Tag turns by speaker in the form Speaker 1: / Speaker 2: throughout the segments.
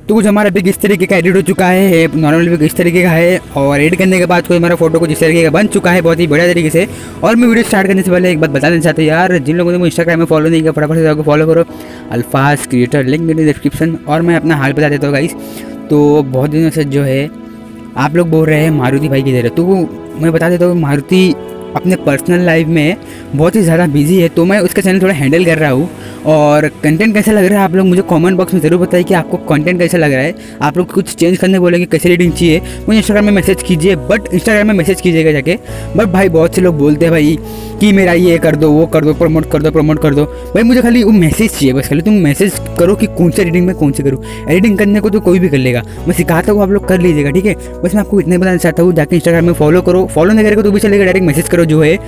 Speaker 1: तो कुछ हमारा पिक इस तरीके का एडिट हो चुका है, नॉर्मल पिक इस तरीके का है, और एडिट करने के बाद कोई हमारा फोटो कुछ इस तरीके का बन चुका है बहुत ही बढ़िया तरीके से। और मैं वीडियो स्टार्ट करने से पहले एक बात बता देना चाहता हूँ यार, जिन लोगों ने मुझे इंस्टाग्राम में फॉलो नहीं किया फटाफट से जाकर फॉलो करो, अल्फाज क्रिएटर, लिंक मेरे डिस्क्रिप्शन। और मैं अपना हाल बता देता हूँ गाइस, तो बहुत दिनों से जो है आप लोग बोल रहे हैं मारुति भाई किधर है, तो मैं बता देता हूँ मारुति अपने पर्सनल लाइफ में बहुत ही ज़्यादा बिजी है, तो मैं उसका चैनल थोड़ा हैंडल कर रहा हूँ। और कंटेंट कैसा लग रहा है आप लोग मुझे कमेंट बॉक्स में ज़रूर बताइए कि आपको कंटेंट कैसा लग रहा है। आप लोग कुछ चेंज करने बोलेंगे, कैसे रीडिंग चाहिए, मुझे इंस्टाग्राम में मैसेज कीजिए, बट इंस्टाग्राम में मैसेज कीजिएगा जाके। बट भाई बहुत से लोग बोलते हैं भाई कि मेरा ये कर दो, वो कर दो, प्रमोट कर दो, प्रमोट कर दो। भाई मुझे खाली वो मैसेज चाहिए, बस खाली तुम मैसेज करो कि कौन सा एडिटिंग में कौन से करूँ। एडिटिंग करने को तो कोई भी कर लेगा, मैं सिखाता हूँ, आप लोग कर लीजिएगा, ठीक है। बस मैं आपको इतना बताना चाहता हूँ, जाके इंस्टाग्राम में फॉलो करो, फॉलो नहीं करेगा तो भी चलेगा, डायरेक्ट मैसेज करो जो है।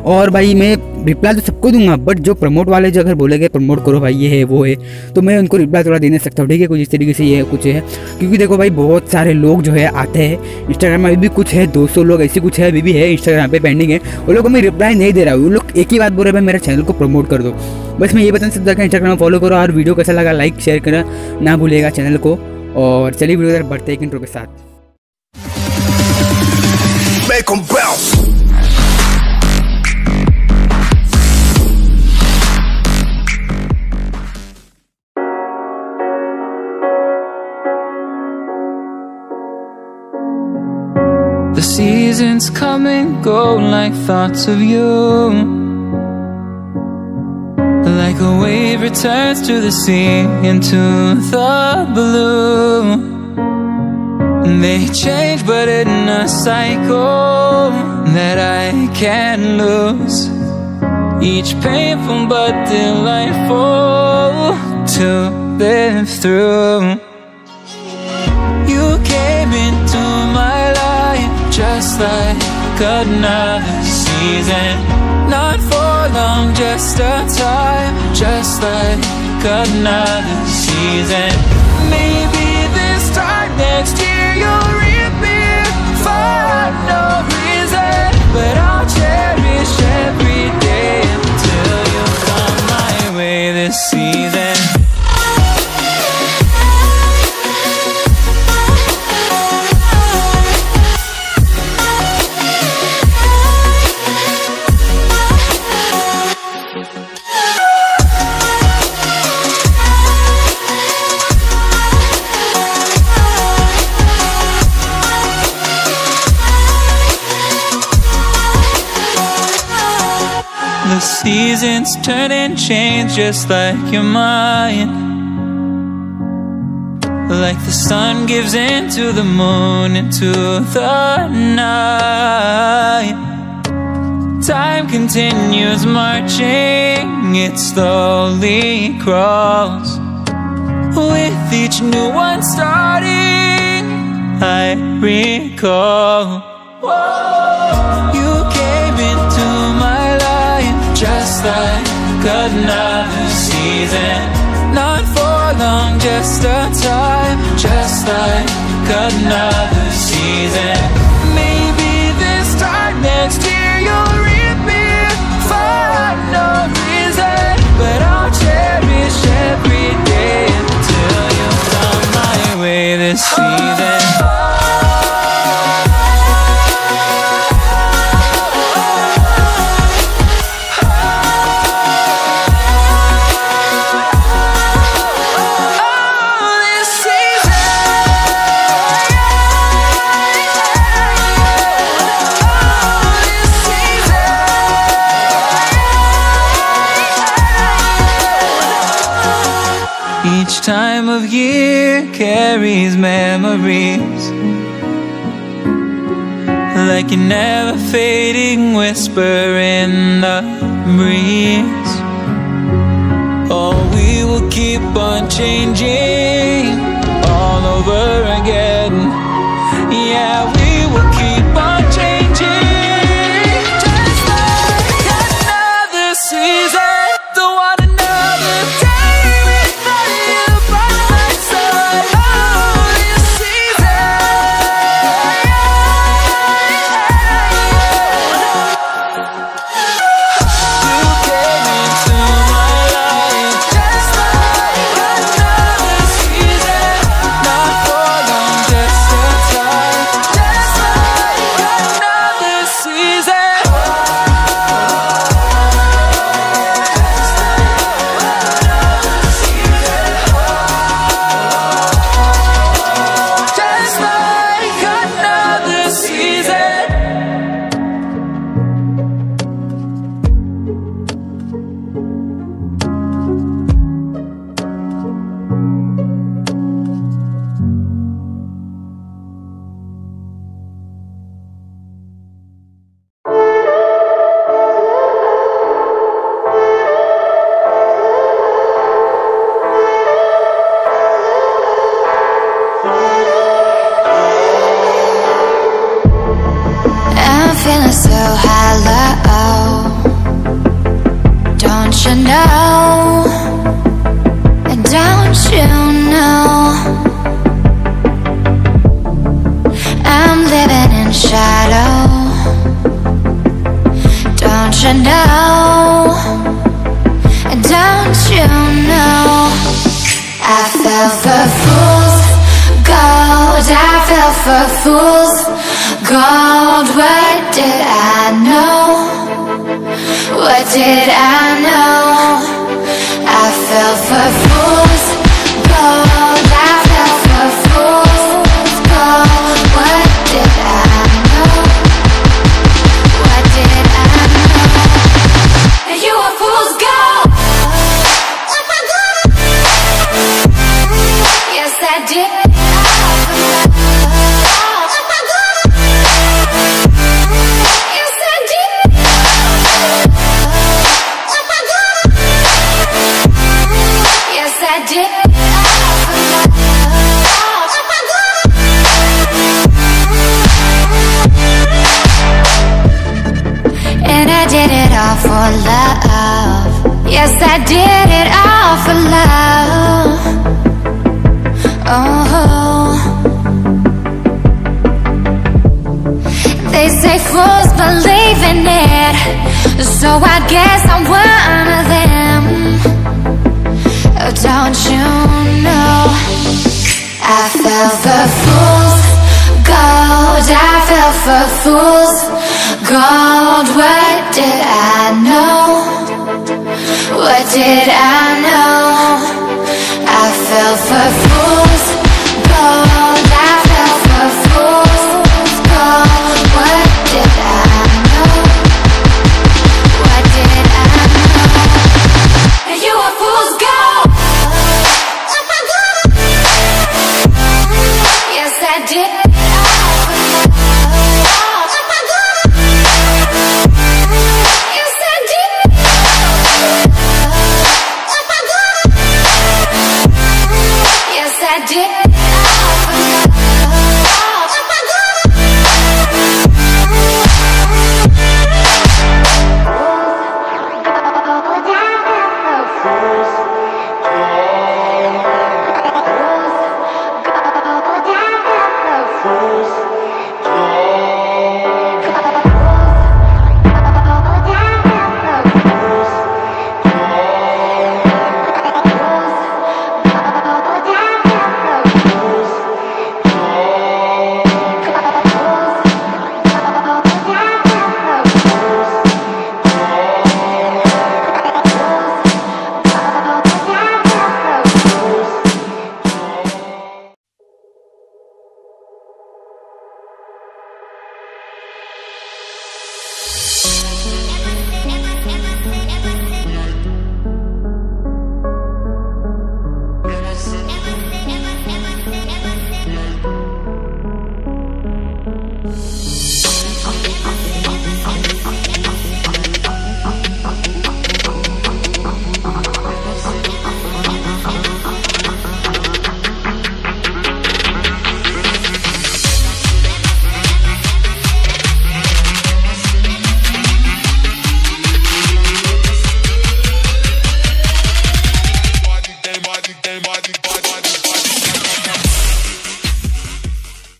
Speaker 1: और भाई मैं रिप्लाई तो सबको दूंगा, बट जो प्रमोट वाले जो अगर बोलेंगे प्रमोट करो भाई ये है वो है, तो मैं उनको रिप्लाई थोड़ा दे नहीं सकता हूँ, ठीक है। कुछ इस तरीके से ये है कुछ है, क्योंकि देखो भाई बहुत सारे लोग जो है आते हैं इंस्टाग्राम में, अभी भी कुछ है 200 लोग ऐसे कुछ है अभी भी है इंस्टाग्राम पे पेंडिंग है, वो लोग मैं रिप्लाई नहीं दे रहा हूँ। वो लोग एक ही बात बोल रहे हैं भाई मेरे चैनल को प्रमोट कर दो। बस मैं ये बताना सकता हूँ इंस्टाग्राम में फॉलो करो, और वीडियो कैसा लगा लाइक शेयर करना ना भूलिएगा चैनल को। और चलिए वीडियो बढ़ते एक इंट्रो के साथ।
Speaker 2: The seasons come and go like thoughts of you, like a wave returns to the sea into the blue. They change but in a cycle that I can't lose, each painful but delightful to live through. You came into my life just like another season, not for long, just a time, just like another season. Maybe this time next year you'll reappear for no reason, but I'll cherish every day until you come my way this season. The seasons turn and change just like your mind, like the sun gives into the moon, into the night. Time continues marching, it slowly crawls, with each new one starting, I recall. You came into my life just like another season, not for long, just a time, just like another season. Maybe this time next year you'll reappear for no reason, but I'll cherish every day until you come my way this season. Each time of year carries memories, like a never fading whisper in the breeze. Oh, we will keep on changing all over again. Yeah, we will keep on changing, just like another season. Don't want another day without you by my side. Oh, this season. You came into my life just like another season.
Speaker 3: for fool's gold. I fell for fool's gold. What did I know? What did I know? I fell for fool's gold. I fell for fool's gold. What did I know? What did I know? You were fool's gold. Yes, I did. And I did it all for love. Yes, I did it all for love. Oh, they say fools believe in it, so I guess I'm one of them. Oh, don't you know? I fell for fool's gold. I fell for fool's gold. What did I know? What did I know? I fell for fool's gold. I fell for fool's gold. What did I know? What did I know? You were fool's gold. Yes, I did. Yes, I did.